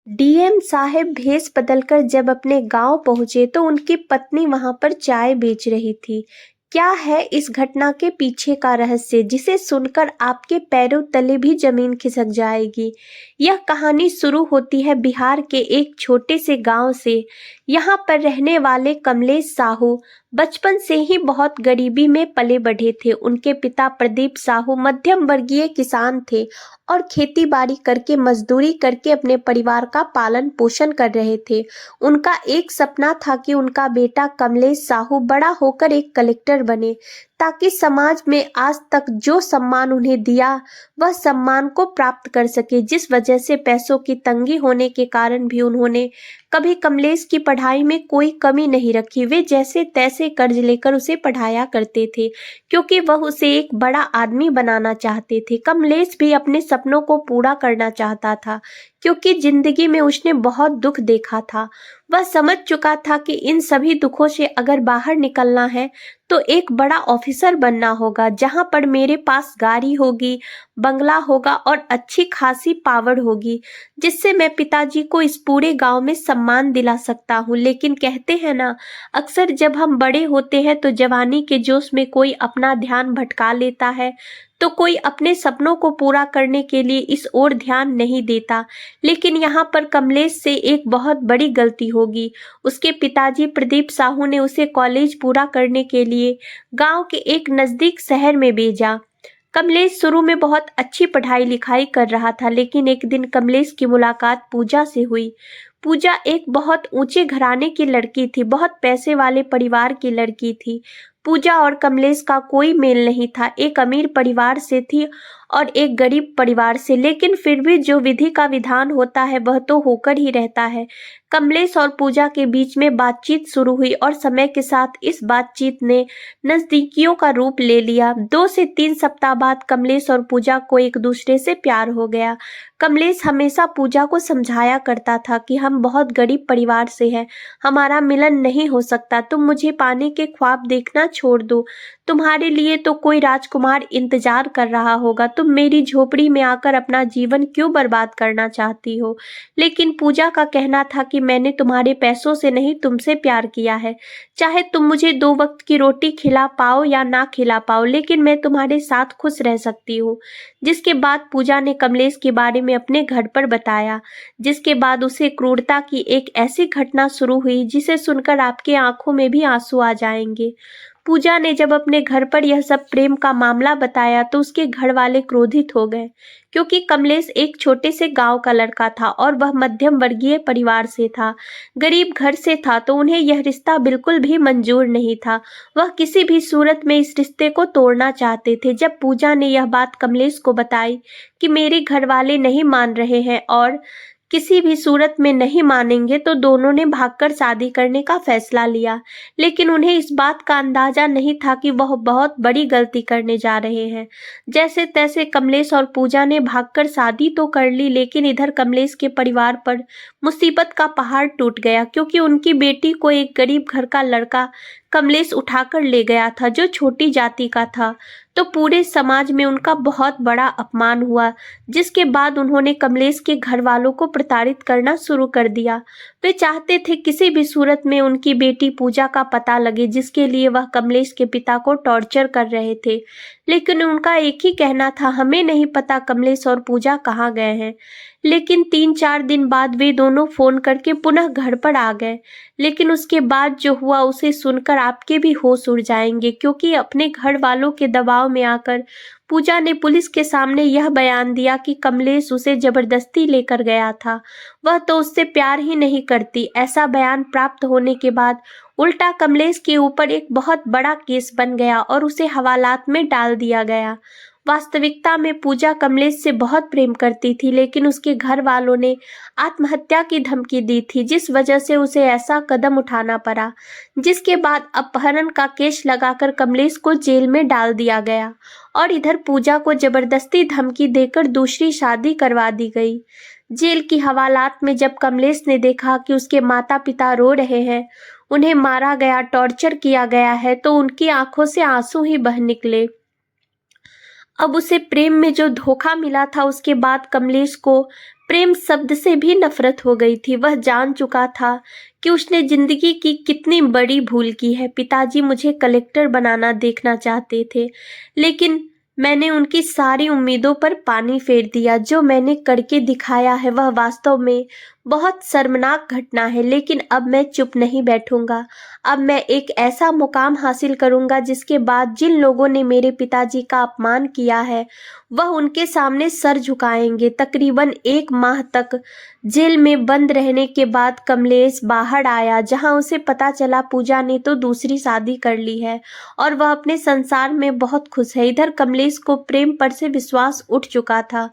DM साहब भेष बदलकर जब अपने गांव पहुंचे तो उनकी पत्नी वहां पर चाय बेच रही थी। क्या है इस घटना के पीछे का रहस्य, जिसे सुनकर आपके पैरों तले भी जमीन खिसक जाएगी। यह कहानी शुरू होती है बिहार के एक छोटे से गांव से। यहाँ पर रहने वाले कमलेश साहू बचपन से ही बहुत गरीबी में पले बढ़े थे। उनके पिता प्रदीप साहू मध्यम वर्गीय किसान थे और खेती बाड़ी करके मजदूरी करके अपने परिवार का पालन पोषण कर रहे थे। उनका एक सपना था कि उनका बेटा कमलेश साहू बड़ा होकर एक कलेक्टर बने, ताकि समाज में आज तक जो सम्मान उन्हें दिया वह सम्मान को प्राप्त कर सके। जिस वजह से पैसों की तंगी होने के कारण भी उन्होंने कभी कमलेश की पढ़ाई में कोई कमी नहीं रखी। वे जैसे तैसे कर्ज लेकर उसे पढ़ाया करते थे, क्योंकि वह उसे एक बड़ा आदमी बनाना चाहते थे। कमलेश भी अपने सपनों को पूरा करना चाहता था, क्योंकि जिंदगी में उसने बहुत दुख देखा था। वह समझ चुका था कि इन सभी दुखों से अगर बाहर निकलना है तो एक बड़ा ऑफिसर बनना होगा, जहां पर मेरे पास गाड़ी होगी, बंगला होगा और अच्छी खासी पावर होगी, जिससे मैं पिताजी को इस पूरे गांव में सम्मान दिला सकता हूँ। लेकिन कहते हैं ना, अक्सर जब हम बड़े होते हैं तो जवानी के जोश में कोई अपना ध्यान भटका लेता है, तो कोई अपने सपनों को पूरा करने के लिए इस ओर ध्यान नहीं देता। लेकिन यहाँ पर कमलेश से एक बहुत बड़ी गलती होगी। उसके पिताजी प्रदीप साहू ने उसे कॉलेज पूरा करने के लिए गांव के एक नजदीक शहर में भेजा। कमलेश शुरू में बहुत अच्छी पढ़ाई लिखाई कर रहा था, लेकिन एक दिन कमलेश की मुलाकात पूजा से हुई। पूजा एक बहुत ऊंचे घराने की लड़की थी, बहुत पैसे वाले परिवार की लड़की थी। पूजा और कमलेश का कोई मेल नहीं था। एक अमीर परिवार से थी और एक गरीब परिवार से, लेकिन फिर भी जो विधि का विधान होता है वह तो होकर ही रहता है। कमलेश और पूजा के बीच में बातचीत शुरू हुई और समय के साथ इस बातचीत ने नजदीकियों का रूप ले लिया। 2 से 3 सप्ताह बाद कमलेश और पूजा को एक दूसरे से प्यार हो गया। कमलेश हमेशा पूजा को समझाया करता था कि हम बहुत गरीब परिवार से हैं, हमारा मिलन नहीं हो सकता। तुम मुझे पाने के ख्वाब देखना छोड़ दो, तुम्हारे लिए तो कोई राजकुमार इंतजार कर रहा होगा। तुम मेरी झोपड़ी में आकर अपना जीवन क्यों बर्बाद करना चाहती हो। लेकिन पूजा का कहना था कि मैंने तुम्हारे पैसों से नहीं, तुमसे प्यार किया है। चाहे तुम मुझे 2 वक्त की रोटी खिला पाओ या ना खिला पाओ, लेकिन मैं तुम्हारे साथ खुश रह सकती हूँ। जिसके बाद पूजा ने कमलेश के बारे में अपने घर पर बताया, जिसके बाद उसे क्रूरता की एक ऐसी घटना शुरू हुई जिसे सुनकर आपके आंखों में भी आंसू आ जाएंगे। पूजा ने जब अपने घर पर यह सब प्रेम का मामला बताया तो उसके घर वाले क्रोधित हो गए, क्योंकि कमलेश एक छोटे से गांव का लड़का था और वह मध्यम वर्गीय परिवार से था, गरीब घर से था, तो उन्हें यह रिश्ता बिल्कुल भी मंजूर नहीं था। वह किसी भी सूरत में इस रिश्ते को तोड़ना चाहते थे। जब पूजा ने यह बात कमलेश को बताई कि मेरे घर वाले नहीं मान रहे हैं और किसी भी सूरत में नहीं मानेंगे, तो दोनों ने भागकर शादी करने का फैसला लिया। लेकिन उन्हें इस बात का अंदाजा नहीं था कि वह बहुत बड़ी गलती करने जा रहे हैं। जैसे तैसे कमलेश और पूजा ने भागकर शादी तो कर ली, लेकिन इधर कमलेश के परिवार पर मुसीबत का पहाड़ टूट गया, क्योंकि उनकी बेटी को एक गरीब घर का लड़का कमलेश उठाकर ले गया था, जो छोटी जाति का था। तो पूरे समाज में उनका बहुत बड़ा अपमान हुआ, जिसके बाद उन्होंने कमलेश के घर वालों को प्रताड़ित करना शुरू कर दिया। वे चाहते थे किसी भी सूरत में उनकी बेटी पूजा का पता लगे, जिसके लिए वह कमलेश के पिता को टॉर्चर कर रहे थे। लेकिन उनका एक ही कहना था, हमें नहीं पता कमलेश और पूजा कहाँ गए हैं। लेकिन 3-4 दिन बाद वे दोनों फोन करके पुनः घर पर आ गए। लेकिन उसके बाद जो हुआ उसे सुनकर आपके भी होश उड़ जाएंगे, क्योंकि अपने घर वालों के दबाव में आकर पूजा ने पुलिस के सामने यह बयान दिया कि कमलेश उसे जबरदस्ती लेकर गया था, वह तो उससे प्यार ही नहीं करती। ऐसा बयान प्राप्त होने के बाद उल्टा कमलेश के ऊपर एक बहुत बड़ा केस बन गया और उसे हवालात में डाल दिया गया। वास्तविकता में पूजा कमलेश से बहुत प्रेम करती थी, लेकिन उसके घर वालों ने आत्महत्या की धमकी दी थी, जिस वजह से उसे ऐसा कदम उठाना पड़ा। जिसके बाद अपहरण का केस लगाकर कमलेश को जेल में डाल दिया गया और इधर पूजा को जबरदस्ती धमकी देकर दूसरी शादी करवा दी गई। जेल की हवालात में जब कमलेश ने देखा कि उसके माता पिता रो रहे हैं, उन्हें मारा गया, टॉर्चर किया गया है, तो उनकी आंखों से आंसू ही बह निकले। अब उसे प्रेम में जो धोखा मिला था, उसके बाद कमलेश को प्रेम शब्द से भी नफरत हो गई थी। वह जान चुका था कि उसने जिंदगी की कितनी बड़ी भूल की है। पिताजी मुझे कलेक्टर बनाना देखना चाहते थे, लेकिन मैंने उनकी सारी उम्मीदों पर पानी फेर दिया। जो मैंने करके दिखाया है वह वास्तव में बहुत शर्मनाक घटना है, लेकिन अब मैं चुप नहीं बैठूंगा। अब मैं एक ऐसा मुकाम हासिल करूंगा जिसके बाद जिन लोगों ने मेरे पिताजी का अपमान किया है वह उनके सामने सर झुकाएंगे। तकरीबन 1 माह तक जेल में बंद रहने के बाद कमलेश बाहर आया, जहां उसे पता चला पूजा ने तो दूसरी शादी कर ली है और वह अपने संसार में बहुत खुश है। इधर कमलेश को प्रेम पर से विश्वास उठ चुका था।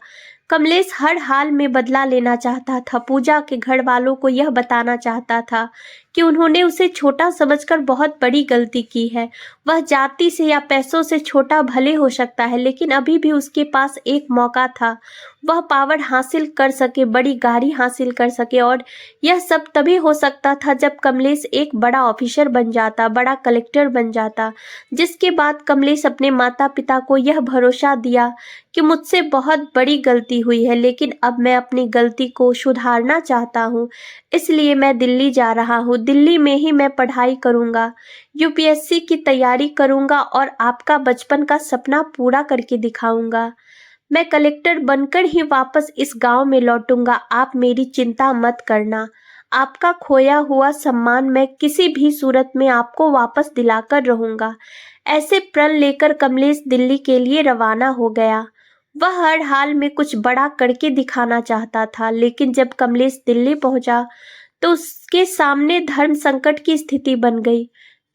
कमलेश हर हाल में बदला लेना चाहता था। पूजा के घर वालों को यह बताना चाहता था कि उन्होंने उसे छोटा समझकर बहुत बड़ी गलती की है। वह जाति से या पैसों से छोटा भले हो सकता है, लेकिन अभी भी उसके पास एक मौका था। वह पावर हासिल कर सके, बड़ी गाड़ी हासिल कर सके, और यह सब तभी हो सकता था जब कमलेश एक बड़ा ऑफिसर बन जाता, बड़ा कलेक्टर बन जाता। जिसके बाद कमलेश अपने माता पिता को यह भरोसा दिया कि मुझसे बहुत बड़ी गलती हुई है, लेकिन अब मैं अपनी गलती को सुधारना चाहता हूँ, इसलिए मैं दिल्ली जा रहा हूँ। दिल्ली में ही मैं पढ़ाई करूँगा, यूपीएससी की तैयारी करूँगा और आपका बचपन का सपना पूरा करके दिखाऊँगा। मैं कलेक्टर बनकर ही वापस इस गांव में लौटूंगा। आप मेरी चिंता मत करना। आपका खोया हुआ सम्मान मैं किसी भी सूरत में आपको वापस दिलाकर रहूंगा। ऐसे प्रण लेकर कमलेश दिल्ली के लिए रवाना हो गया। वह हर हाल में कुछ बड़ा करके दिखाना चाहता था, लेकिन जब कमलेश दिल्ली पहुंचा तो उसके सामने धर्म संकट की स्थिति बन गई,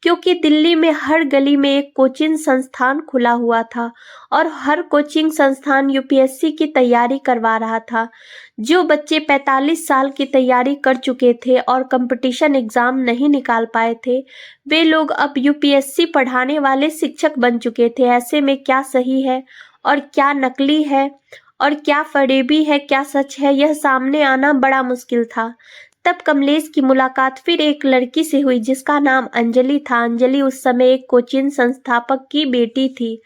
क्योंकि दिल्ली में हर गली में एक कोचिंग संस्थान खुला हुआ था और हर कोचिंग संस्थान यूपीएससी की तैयारी करवा रहा था। जो बच्चे 45 साल की तैयारी कर चुके थे और कंपटीशन एग्जाम नहीं निकाल पाए थे, वे लोग अब यूपीएससी पढ़ाने वाले शिक्षक बन चुके थे। ऐसे में क्या सही है और क्या नकली है, और क्या फरेबी है, क्या सच है, यह सामने आना बड़ा मुश्किल था। तब कमलेश की मुलाकात फिर एक लड़की से हुई जिसका नाम अंजलि था। अंजलि उस समय एक कोचिंग संस्थापक की बेटी थी,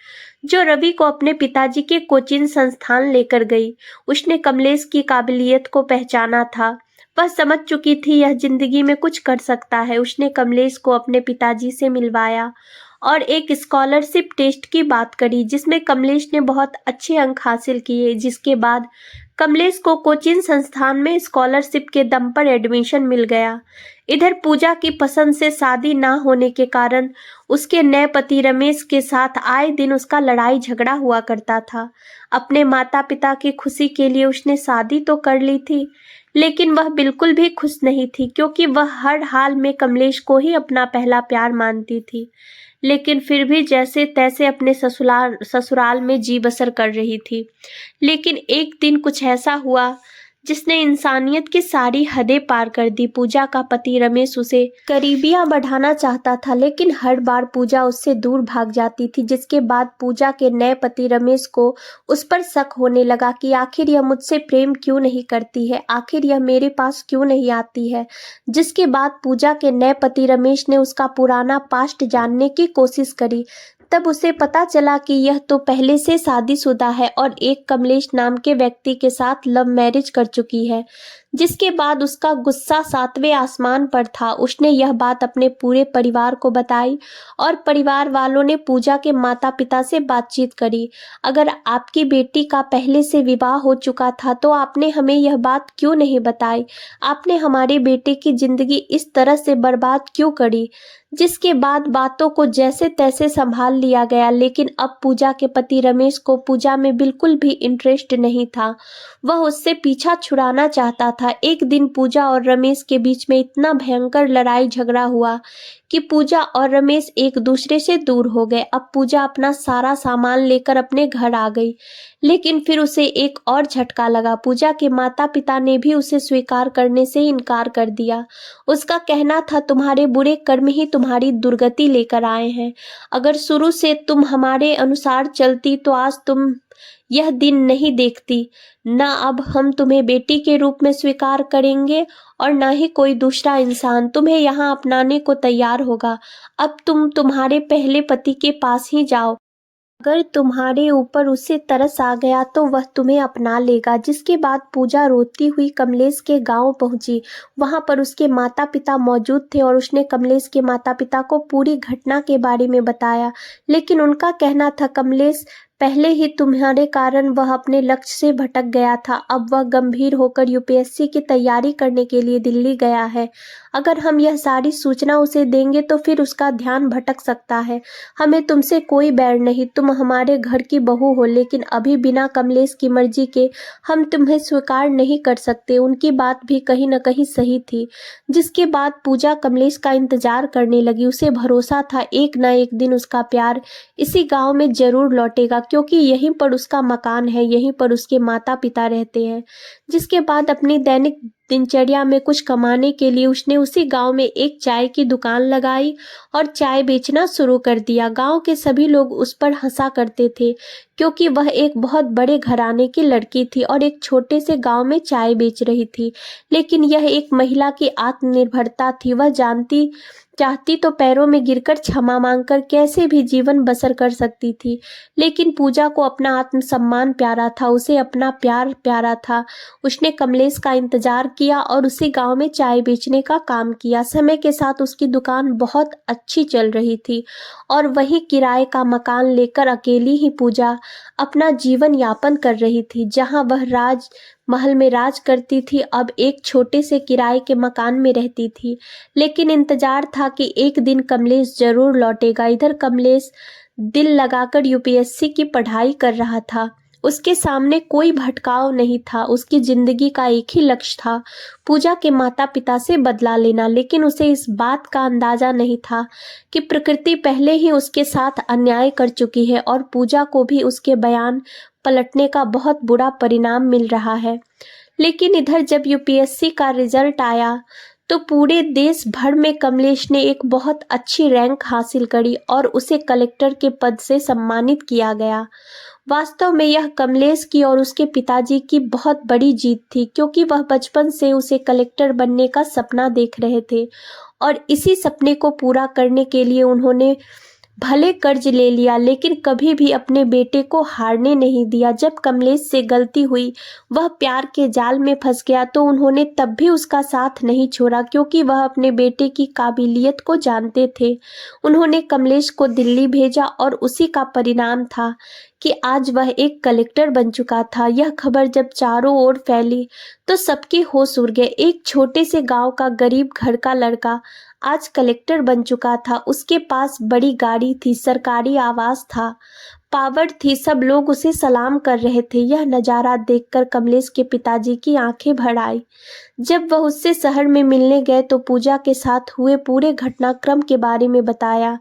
जो रवि को अपने पिताजी के कोचिंग संस्थान लेकर गई। उसने कमलेश की काबिलियत को पहचाना था। वह समझ चुकी थी यह जिंदगी में कुछ कर सकता है। उसने कमलेश को अपने पिताजी से मिलवाया और एक स्कॉलरशिप टेस्ट की बात करी, जिसमें कमलेश ने बहुत अच्छे अंक हासिल किए। जिसके बाद कमलेश को कोचिंग संस्थान में स्कॉलरशिप के दम पर एडमिशन मिल गया। इधर पूजा की पसंद से शादी ना होने के कारण उसके नए पति रमेश के साथ आए दिन उसका लड़ाई झगड़ा हुआ करता था। अपने माता पिता की खुशी के लिए उसने शादी तो कर ली थी, लेकिन वह बिल्कुल भी खुश नहीं थी, क्योंकि वह हर हाल में कमलेश को ही अपना पहला प्यार मानती थी। लेकिन फिर भी जैसे तैसे अपने ससुराल में जी बसर कर रही थी। लेकिन एक दिन कुछ ऐसा हुआ जिसने इंसानियत की सारी हदें पार कर दी। पूजा का पति रमेश उसे करीबियां बढ़ाना चाहता था, लेकिन हर बार पूजा उससे दूर भाग जाती थी। जिसके बाद पूजा के नए पति रमेश को उस पर शक होने लगा कि आखिर यह मुझसे प्रेम क्यों नहीं करती है, आखिर यह मेरे पास क्यों नहीं आती है। जिसके बाद पूजा के नए पति रमेश ने उसका पुराना पास्ट जानने की कोशिश करी। तब उसे पता चला कि यह तो पहले से शादीशुदा है और एक कमलेश नाम के व्यक्ति के साथ लव मैरिज कर चुकी है। जिसके बाद उसका गुस्सा 7वें आसमान पर था। उसने यह बात अपने पूरे परिवार को बताई और परिवार वालों ने पूजा के माता पिता से बातचीत करी। अगर आपकी बेटी का पहले से विवाह हो चुका था तो आपने हमें यह बात क्यों नहीं बताई, आपने हमारे बेटे की जिंदगी इस तरह से बर्बाद क्यों करी। जिसके बाद बातों को जैसे तैसे संभाल लिया गया, लेकिन अब पूजा के पति रमेश को पूजा में बिल्कुल भी इंटरेस्ट नहीं था। वह उससे पीछा छुड़ाना चाहता था। एक दिन पूजा और रमेश के बीच में इतना भयंकर लड़ाई झगड़ा हुआ कि पूजा और रमेश एक दूसरे से दूर हो गए। अब पूजा अपना सारा सामान लेकर अपने घर आ गई, लेकिन फिर उसे एक और झटका लगा। पूजा के माता पिता ने भी उसे स्वीकार करने से इनकार कर दिया। उसका कहना था तुम्हारे बुरे कर्म ही तुम्हारी दुर्गति लेकर आए हैं। अगर शुरू से तुम हमारे अनुसार चलती तो आज तुम यह दिन नहीं देखती। न अब हम तुम्हें बेटी के रूप में स्वीकार करेंगे और न ही कोई दूसरा इंसान तुम्हें यहाँ अपनाने को तैयार होगा। अब तुम तुम्हारे पहले पति के पास ही जाओ। अगर तुम्हारे ऊपर उसे तरस आ गया तो वह तुम्हें अपना लेगा। जिसके बाद पूजा रोती हुई कमलेश के गांव पहुंची। वहां पर उसके माता पिता मौजूद थे और उसने कमलेश के माता पिता को पूरी घटना के बारे में बताया। लेकिन उनका कहना था, कमलेश, पहले ही तुम्हारे कारण वह अपने लक्ष्य से भटक गया था। अब वह गंभीर होकर यूपीएससी की तैयारी करने के लिए दिल्ली गया है। अगर हम यह सारी सूचना उसे देंगे तो फिर उसका ध्यान भटक सकता है। हमें तुमसे कोई बैर नहीं, तुम हमारे घर की बहू हो, लेकिन अभी बिना कमलेश की मर्जी के हम तुम्हें स्वीकार नहीं कर सकते। उनकी बात भी कहीं न कहीं सही थी। जिसके बाद पूजा कमलेश का इंतजार करने लगी। उसे भरोसा था एक न एक दिन उसका प्यार इसी गांव में जरूर लौटेगा, क्योंकि यहीं पर उसका मकान है, यहीं पर उसके माता पिता रहते हैं। जिसके बाद अपनी दैनिक दिनचर्या में कुछ कमाने के लिए उसने उसी गांव में एक चाय की दुकान लगाई और चाय बेचना शुरू कर दिया। गांव के सभी लोग उस पर हंसा करते थे, क्योंकि वह एक बहुत बड़े घराने की लड़की थी और एक छोटे से गांव में चाय बेच रही थी। लेकिन यह एक महिला की आत्मनिर्भरता थी। वह चाहती तो पैरों में गिरकर क्षमा मांगकर कैसे भी जीवन बसर कर सकती थी। लेकिन पूजा को अपना आत्मसम्मान प्यारा था, उसे अपना प्यार प्यारा था। उसने कमलेश का इंतजार किया और उसी गांव में चाय बेचने का काम किया। समय के साथ उसकी दुकान बहुत अच्छी चल रही थी और वही किराए का मकान लेकर अकेली ही पूजा अपना जीवन यापन कर रही थी। जहां वह राज महल में राज करती थी, अब एक छोटे से किराए के मकान में रहती थी। लेकिन इंतजार था कि एक दिन कमलेश जरूर लौटेगा। इधर कमलेश दिल लगाकर यूपीएससी की पढ़ाई कर रहा था। उसके सामने कोई भटकाव नहीं था। उसकी जिंदगी का एक ही लक्ष्य था, पूजा के माता पिता से बदला लेना। लेकिन उसे इस बात का अंदाजा नहीं था कि प्रकृति पहले ही उसके साथ अन्याय कर चुकी है और पूजा को भी उसके बयान पलटने का बहुत बुरा परिणाम मिल रहा है। लेकिन इधर जब यूपीएससी का रिजल्ट आया तो पूरे देश भर में कमलेश ने एक बहुत अच्छी रैंक हासिल करी और उसे कलेक्टर के पद से सम्मानित किया गया। वास्तव में यह कमलेश की और उसके पिताजी की बहुत बड़ी जीत थी, क्योंकि वह बचपन से उसे कलेक्टर बनने का सपना देख रहे थे और इसी सपने को पूरा करने के लिए उन्होंने भले कर्ज ले लिया, लेकिन कभी भी अपने बेटे को हारने नहीं दिया। जब कमलेश से गलती हुई, वह प्यार के जाल में फंस गया, तो उन्होंने तब भी उसका साथ नहीं छोड़ा, क्योंकि वह अपने बेटे की काबिलियत को जानते थे। उन्होंने कमलेश को दिल्ली भेजा और उसी का परिणाम था कि आज वह एक कलेक्टर बन चुका था। यह खबर जब चारों ओर फैली तो सबके होश उड़ गए। एक छोटे से गांव का गरीब घर का लड़का आज कलेक्टर बन चुका था। उसके पास बड़ी गाड़ी थी, सरकारी आवास था, पावर थी, सब लोग उसे सलाम कर रहे थे। यह नज़ारा देखकर कमलेश के पिताजी की आंखें भर आई। जब वह उससे शहर में मिलने गए तो पूजा के साथ हुए पूरे घटनाक्रम के बारे में बताया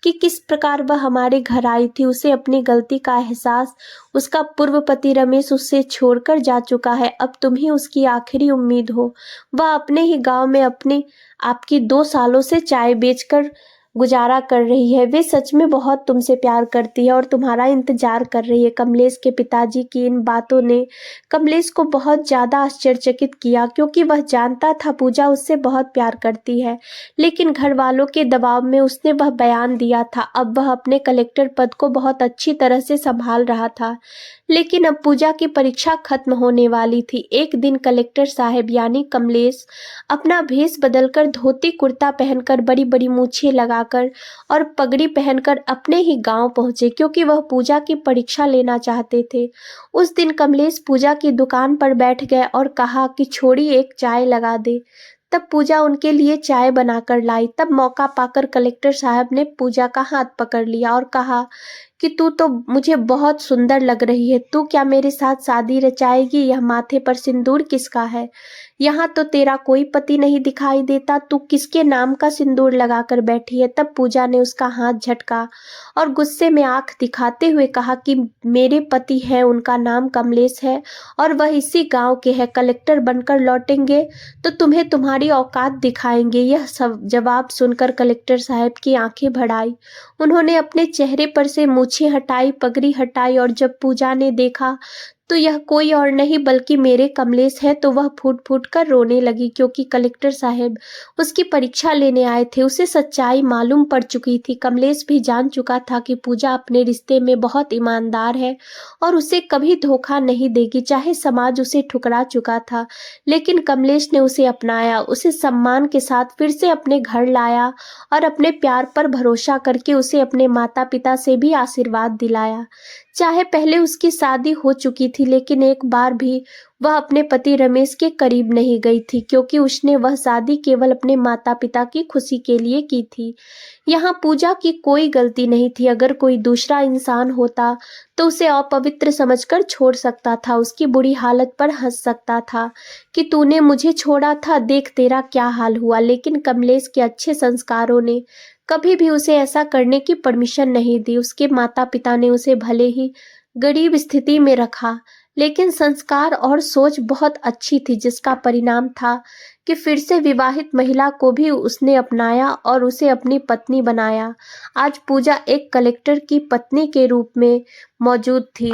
कि किस प्रकार वह हमारे घर आई थी। उसे अपनी गलती का एहसास, उसका पूर्व पति रमेश उसे छोड़कर जा चुका है, अब तुम ही उसकी आखिरी उम्मीद हो। वह अपने ही गांव में अपने आपकी 2 सालों से चाय बेचकर गुजारा कर रही है। वे सच में बहुत तुमसे प्यार करती है और तुम्हारा इंतजार कर रही है। कमलेश के पिताजी की इन बातों ने कमलेश को बहुत ज़्यादा आश्चर्यचकित किया, क्योंकि वह जानता था पूजा उससे बहुत प्यार करती है। लेकिन घर वालों के दबाव में उसने वह बयान दिया था। अब वह अपने कलेक्टर पद को बहुत अच्छी तरह से संभाल रहा था। लेकिन अब पूजा की परीक्षा खत्म होने वाली थी। एक दिन कलेक्टर साहब यानी कमलेश अपना भेष बदलकर धोती कुर्ता पहनकर, बड़ी बड़ी मूछें लगाकर और पगड़ी पहनकर अपने ही गांव पहुंचे, क्योंकि वह पूजा की परीक्षा लेना चाहते थे। उस दिन कमलेश पूजा की दुकान पर बैठ गए और कहा कि छोड़ी, एक चाय लगा दे। तब पूजा उनके लिए चाय बनाकर लाई। तब मौका पाकर कलेक्टर साहब ने पूजा का हाथ पकड़ लिया और कहा कि तू तो मुझे बहुत सुंदर लग रही है, तू क्या मेरे साथ शादी रचाएगी? यह माथे पर सिंदूर किसका है? यहाँ तो तेरा कोई पति नहीं दिखाई देता, तू किसके नाम का सिंदूर लगाकर बैठी है? तब पूजा ने उसका हाथ झटका और गुस्से में आंख दिखाते हुए कहा कि मेरे पति हैं, उनका नाम कमलेश है और वह इसी गांव के हैं। कलेक्टर बनकर लौटेंगे तो तुम्हें तुम्हारी औकात दिखाएंगे। यह सब जवाब सुनकर कलेक्टर साहब की आंखें भर आई। उन्होंने अपने चेहरे पर से मूछें हटाई, पगड़ी हटाई और जब पूजा ने देखा तो यह कोई और नहीं बल्कि मेरे कमलेश है। तो वह फूट फूट कर रोने लगी, क्योंकि कलेक्टर साहब उसकी परीक्षा लेने आए थे। उसे सच्चाई मालूम पड़ चुकी थी। कमलेश भी जान चुका था कि पूजा अपने रिश्ते में बहुत ईमानदार है और उसे कभी धोखा नहीं देगी, चाहे समाज उसे ठुकरा चुका था। लेकिन कमलेश ने उसे अपनाया, उसे सम्मान के साथ फिर से अपने घर लाया और अपने प्यार पर भरोसा करके उसे अपने माता पिता से भी आशीर्वाद दिलाया। चाहे पहले उसकी शादी हो चुकी थी, लेकिन एक बार भी वह अपने पति रमेश के करीब नहीं गई थी, क्योंकि उसने वह शादी केवल अपने माता पिता की खुशी के लिए की थी। यहाँ पूजा की कोई गलती नहीं थी। अगर कोई दूसरा इंसान होता तो उसे अपवित्र समझकर छोड़ सकता था, उसकी बुरी हालत पर हंस सकता था कि तूने मुझे छोड़ा था, देख तेरा क्या हाल हुआ। लेकिन कमलेश के अच्छे संस्कारों ने कभी भी उसे ऐसा करने की परमिशन नहीं दी। उसके माता पिता ने उसे भले ही गरीब स्थिति में रखा, लेकिन संस्कार और सोच बहुत अच्छी थी, जिसका परिणाम था कि फिर से विवाहित महिला को भी उसने अपनाया और उसे अपनी पत्नी बनाया। आज पूजा एक कलेक्टर की पत्नी के रूप में मौजूद थी,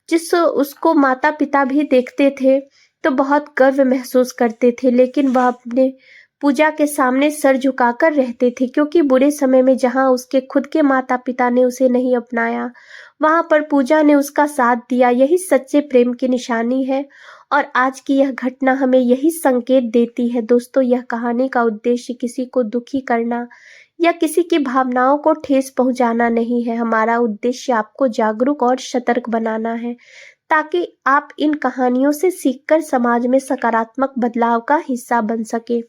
जिस उसको माता पिता भी देखते थे तो बहुत गर्व महसूस करते थे। लेकिन वह अपने पूजा के सामने सर झुकाकर रहते थे, क्योंकि बुरे समय में जहां उसके खुद के माता पिता ने उसे नहीं अपनाया, वहां पर पूजा ने उसका साथ दिया। यही सच्चे प्रेम की निशानी है और आज की यह घटना हमें यही संकेत देती है। दोस्तों, यह कहानी का उद्देश्य किसी को दुखी करना या किसी की भावनाओं को ठेस पहुंचाना नहीं है। हमारा उद्देश्य आपको जागरूक और सतर्क बनाना है, ताकि आप इन कहानियों से सीखकर समाज में सकारात्मक बदलाव का हिस्सा बन सके।